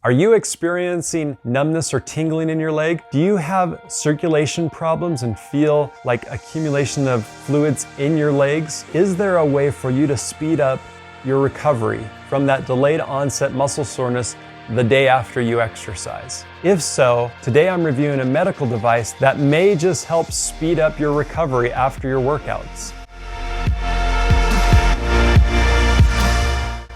Are you experiencing numbness or tingling in your leg? Do you have circulation problems and feel like accumulation of fluids in your legs? Is there a way for you to speed up your recovery from that delayed onset muscle soreness the day after you exercise? If so, today I'm reviewing a medical device that may just help speed up your recovery after your workouts.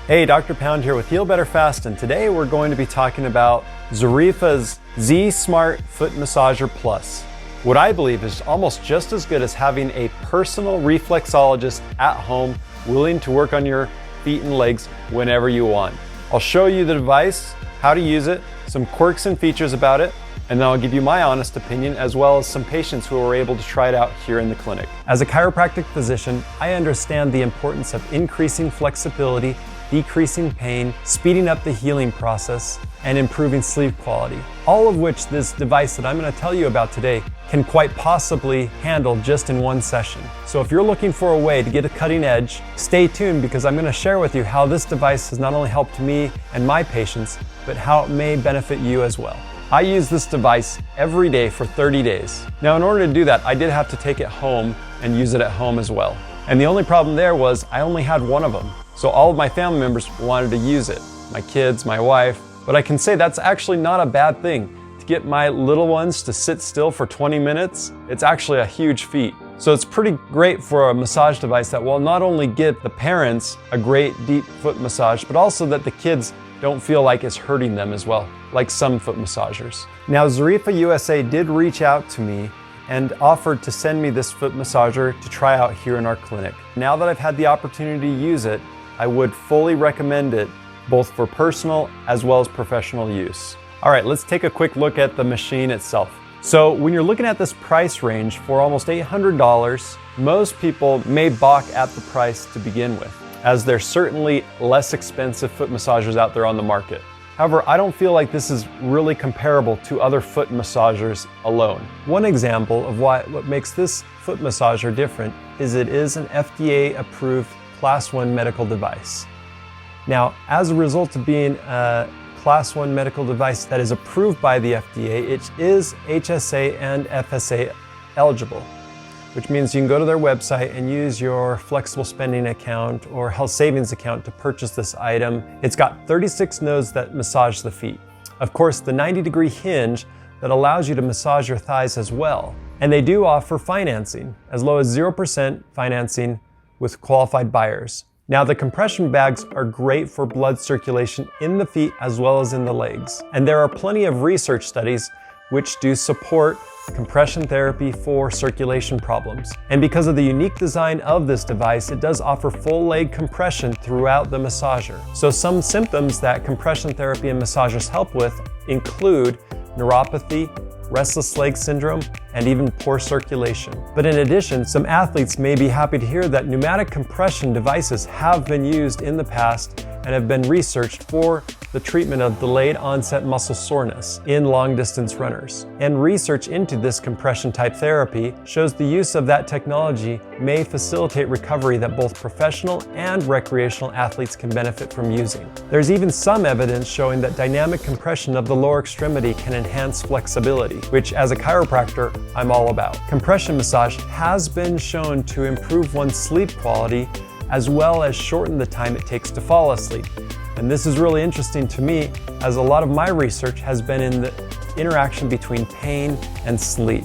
Hey, Dr. Pound here with Heal Better Fast, and today we're going to be talking about Zarifa's Z Smart Foot Massager Plus. What I believe is almost just as good as having a personal reflexologist at home willing to work on your feet and legs whenever you want. I'll show you the device, how to use it, some quirks and features about it, and then I'll give you my honest opinion as well as some patients who were able to try it out here in the clinic. As a chiropractic physician, I understand the importance of increasing flexibility, decreasing pain, speeding up the healing process, and improving sleep quality. All of which this device that I'm going to tell you about today can quite possibly handle just in one session. So if you're looking for a way to get a cutting edge, stay tuned because I'm going to share with you how this device has not only helped me and my patients, but how it may benefit you as well. I use this device every day for 30 days. Now, in order to do that, I did have to take it home and use it at home as well. And the only problem there was I only had one of them. So all of my family members wanted to use it, my kids, my wife, but I can say that's actually not a bad thing. To get my little ones to sit still for 20 minutes, it's actually a huge feat. So it's pretty great for a massage device that will not only get the parents a great deep foot massage, but also that the kids don't feel like it's hurting them as well, like some foot massagers. Now, Zarifa USA did reach out to me and offered to send me this foot massager to try out here in our clinic. Now that I've had the opportunity to use it, I would fully recommend it both for personal as well as professional use. All right, let's take a quick look at the machine itself. So when you're looking at this price range for almost $800, most people may balk at the price to begin with, as there's certainly less expensive foot massagers out there on the market. However, I don't feel like this is really comparable to other foot massagers alone. One example of what makes this foot massager different is it is an FDA-approved Class 1 medical device. Now, as a result of being a Class 1 medical device that is approved by the FDA, it is HSA and FSA eligible, which means you can go to their website and use your flexible spending account or health savings account to purchase this item. It's got 36 nodes that massage the feet. Of course, the 90-degree hinge that allows you to massage your thighs as well. And they do offer financing, as low as 0% financing with qualified buyers. Now, the compression bags are great for blood circulation in the feet as well as in the legs. And there are plenty of research studies which do support compression therapy for circulation problems. And because of the unique design of this device, it does offer full leg compression throughout the massager. So some symptoms that compression therapy and massagers help with include neuropathy, restless leg syndrome, and even poor circulation. But in addition, some athletes may be happy to hear that pneumatic compression devices have been used in the past and have been researched for the treatment of delayed onset muscle soreness in long distance runners. And research into this compression type therapy shows the use of that technology may facilitate recovery that both professional and recreational athletes can benefit from using. There's even some evidence showing that dynamic compression of the lower extremity can enhance flexibility, which as a chiropractor, I'm all about. Compression massage has been shown to improve one's sleep quality as well as shorten the time it takes to fall asleep. And this is really interesting to me as a lot of my research has been in the interaction between pain and sleep.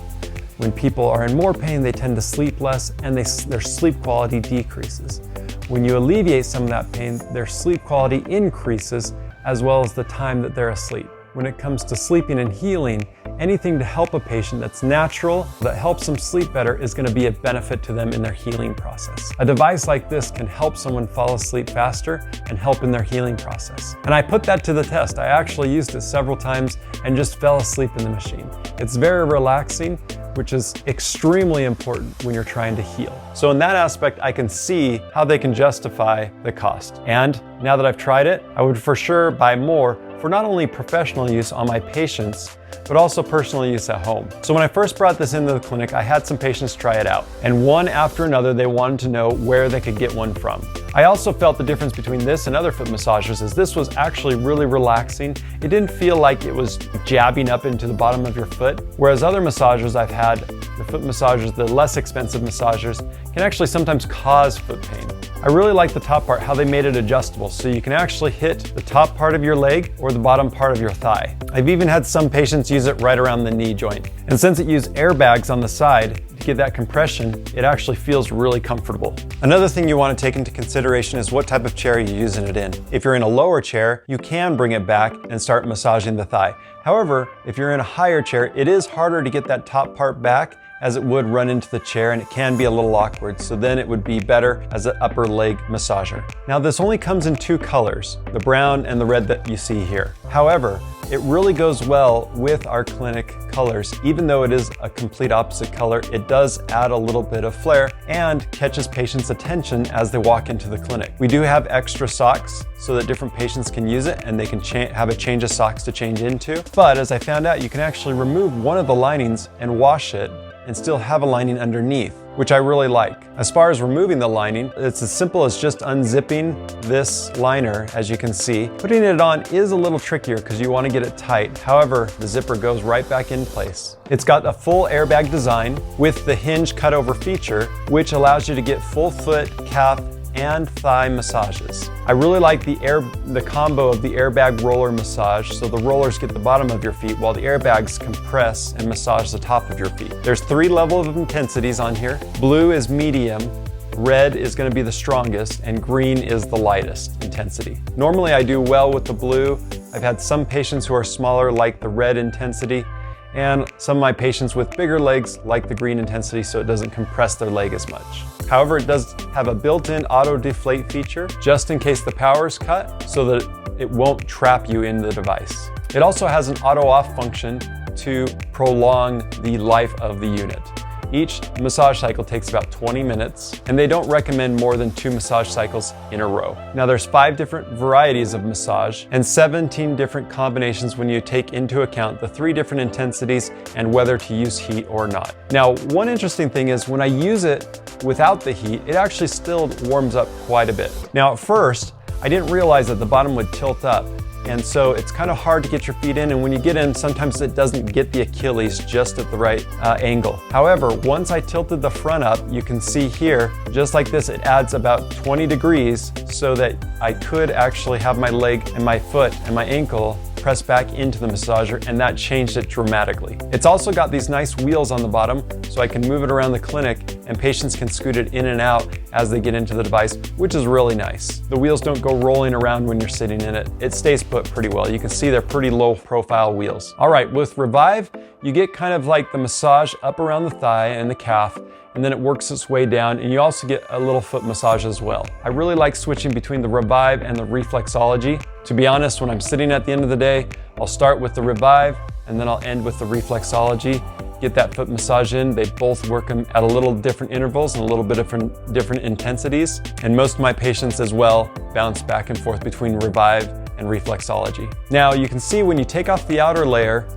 When people are in more pain, they tend to sleep less and their sleep quality decreases. When you alleviate some of that pain, their sleep quality increases as well as the time that they're asleep. When it comes to sleeping and healing, anything to help a patient that's natural, that helps them sleep better, is going to be a benefit to them in their healing process. A device like this can help someone fall asleep faster and help in their healing process. And I put that to the test. I actually used it several times and just fell asleep in the machine. It's very relaxing, which is extremely important when you're trying to heal. So in that aspect, I can see how they can justify the cost. And now that I've tried it, I would for sure buy more for not only professional use on my patients, but also personal use at home. So when I first brought this into the clinic, I had some patients try it out, and one after another, they wanted to know where they could get one from. I also felt the difference between this and other foot massagers is this was actually really relaxing. It didn't feel like it was jabbing up into the bottom of your foot, whereas other massagers I've had, the foot massagers, the less expensive massagers, can actually sometimes cause foot pain. I really like the top part, how they made it adjustable, so you can actually hit the top part of your leg or the bottom part of your thigh. I've even had some patients use it right around the knee joint. And since it used airbags on the side to give that compression, it actually feels really comfortable. Another thing you want to take into consideration is what type of chair you're using it in. If you're in a lower chair, you can bring it back and start massaging the thigh. However, if you're in a higher chair, it is harder to get that top part back as it would run into the chair, and it can be a little awkward, so then it would be better as an upper leg massager. Now this only comes in two colors, the brown and the red that you see here. However, it really goes well with our clinic colors. Even though it is a complete opposite color, it does add a little bit of flair and catches patients' attention as they walk into the clinic. We do have extra socks so that different patients can use it and they can have a change of socks to change into. But as I found out, you can actually remove one of the linings and wash it and still have a lining underneath, which I really like. As far as removing the lining, it's as simple as just unzipping this liner, as you can see. Putting it on is a little trickier because you want to get it tight. However, the zipper goes right back in place. It's got a full airbag design with the hinge cutover feature, which allows you to get full foot, calf, and thigh massages. I really like the combo of the airbag roller massage, so the rollers get the bottom of your feet while the airbags compress and massage the top of your feet. There's 3 levels of intensities on here. Blue is medium, red is going to be the strongest, and green is the lightest intensity. Normally I do well with the blue. I've had some patients who are smaller like the red intensity, and some of my patients with bigger legs like the green intensity so it doesn't compress their leg as much. However, it does have a built-in auto deflate feature just in case the power is cut so that it won't trap you in the device. It also has an auto off function to prolong the life of the unit. Each massage cycle takes about 20 minutes, and they don't recommend more than 2 massage cycles in a row. Now there's 5 different varieties of massage and 17 different combinations when you take into account the 3 different intensities and whether to use heat or not. Now, one interesting thing is when I use it without the heat, it actually still warms up quite a bit. Now at first, I didn't realize that the bottom would tilt up, and so it's kind of hard to get your feet in, and when you get in, sometimes it doesn't get the Achilles just at the right angle. However, once I tilted the front up, you can see here, just like this, it adds about 20 degrees so that I could actually have my leg and my foot and my ankle press back into the massager, and that changed it dramatically. It's also got these nice wheels on the bottom so I can move it around the clinic and patients can scoot it in and out as they get into the device, which is really nice. The wheels don't go rolling around when you're sitting in it. It stays put pretty well. You can see they're pretty low profile wheels. All right, with Revive, you get kind of like the massage up around the thigh and the calf, and then it works its way down, and you also get a little foot massage as well. I really like switching between the Revive and the Reflexology. To be honest, when I'm sitting at the end of the day, I'll start with the Revive and then I'll end with the Reflexology. Get that foot massage in. They both work them at a little different intervals and a little bit different intensities. And most of my patients as well bounce back and forth between Revive and Reflexology. Now you can see when you take off the outer layer,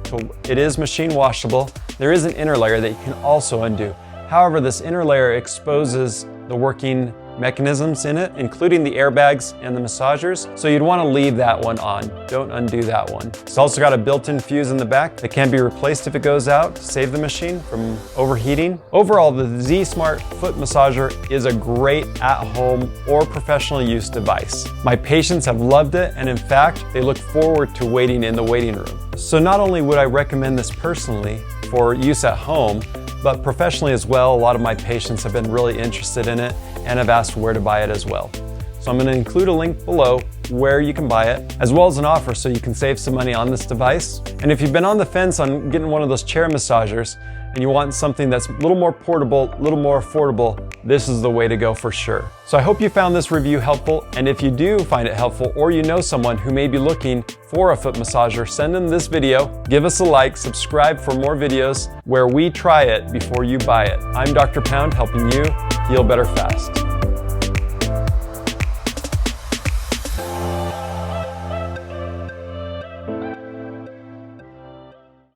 it is machine washable. There is an inner layer that you can also undo. However, this inner layer exposes the working mechanisms in it, including the airbags and the massagers. So you'd want to leave that one on. Don't undo that one. It's also got a built-in fuse in the back that can be replaced if it goes out to save the machine from overheating. Overall, the Z Smart Foot Massager is a great at-home or professional use device. My patients have loved it, and in fact, they look forward to waiting in the waiting room. So not only would I recommend this personally for use at home, but professionally as well. A lot of my patients have been really interested in it and have asked where to buy it as well. So I'm going to include a link below where you can buy it, as well as an offer so you can save some money on this device. And if you've been on the fence on getting one of those chair massagers and you want something that's a little more portable, a little more affordable, this is the way to go for sure. So I hope you found this review helpful, and if you do find it helpful or you know someone who may be looking for a foot massager, send them this video, give us a like, subscribe for more videos where we try it before you buy it. I'm Dr. Pound, helping you heal better fast.